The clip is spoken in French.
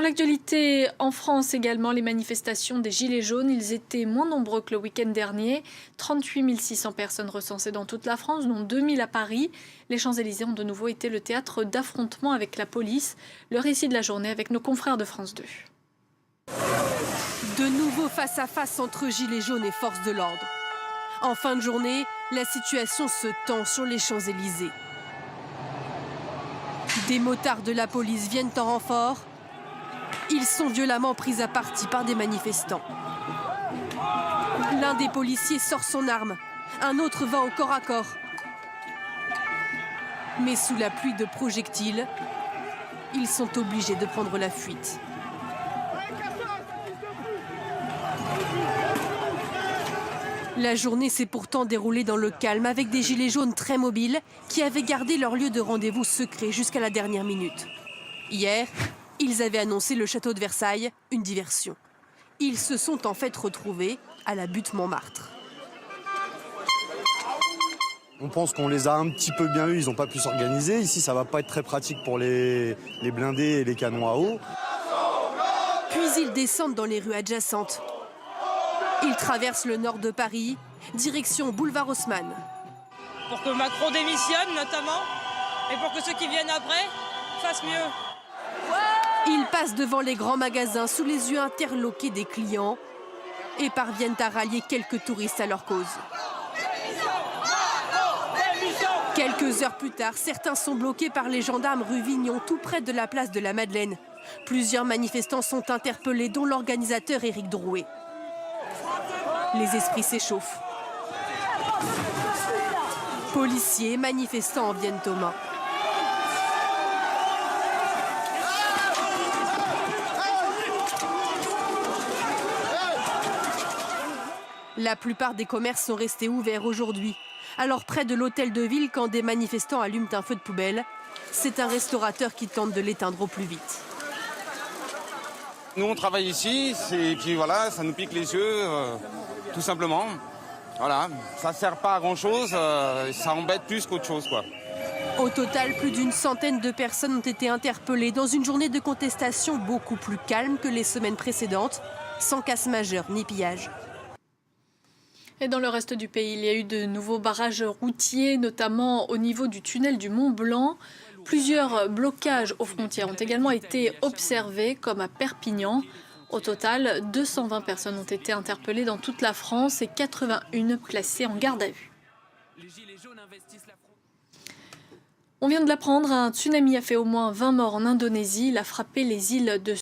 L'actualité en France également, les manifestations des Gilets jaunes, ils étaient moins nombreux que le week-end dernier. 38 600 personnes recensées dans toute la France, dont 2000 à Paris. Les Champs-Élysées ont de nouveau été le théâtre d'affrontements avec la police. Le récit de la journée avec nos confrères de France 2. De nouveau face à face entre Gilets jaunes et forces de l'ordre. En fin de journée, la situation se tend sur les Champs-Élysées. Des motards de la police viennent en renfort. Ils sont violemment pris à partie par des manifestants. L'un des policiers sort son arme, un autre va au corps à corps. Mais sous la pluie de projectiles, ils sont obligés de prendre la fuite. La journée s'est pourtant déroulée dans le calme avec des gilets jaunes très mobiles qui avaient gardé leur lieu de rendez-vous secret jusqu'à la dernière minute. Hier, ils avaient annoncé le château de Versailles, une diversion. Ils se sont en fait retrouvés à la butte Montmartre. On pense qu'on les a un petit peu bien eus, ils n'ont pas pu s'organiser. Ici, ça ne va pas être très pratique pour les blindés et les canons à eau. Puis ils descendent dans les rues adjacentes. Ils traversent le nord de Paris, direction boulevard Haussmann. Pour que Macron démissionne notamment, et pour que ceux qui viennent après fassent mieux. Ils passent devant les grands magasins sous les yeux interloqués des clients et parviennent à rallier quelques touristes à leur cause. Quelques heures plus tard, certains sont bloqués par les gendarmes rue Vignon, tout près de la place de la Madeleine. Plusieurs manifestants sont interpellés, dont l'organisateur Éric Drouet. Les esprits s'échauffent. Policiers et manifestants en viennent aux mains. La plupart des commerces sont restés ouverts aujourd'hui. Alors près de l'hôtel de ville, quand des manifestants allument un feu de poubelle, c'est un restaurateur qui tente de l'éteindre au plus vite. Nous on travaille ici, et puis voilà, ça nous pique les yeux, tout simplement. Voilà, ça sert pas à grand chose, ça embête plus qu'autre chose, quoi. Au total, plus d'une centaine de personnes ont été interpellées dans une journée de contestation beaucoup plus calme que les semaines précédentes, sans casse majeure ni pillage. Et dans le reste du pays, il y a eu de nouveaux barrages routiers, notamment au niveau du tunnel du Mont Blanc. Plusieurs blocages aux frontières ont également été observés, comme à Perpignan. Au total, 220 personnes ont été interpellées dans toute la France et 81 placées en garde à vue. On vient de l'apprendre, un tsunami a fait au moins 20 morts en Indonésie. Il a frappé les îles de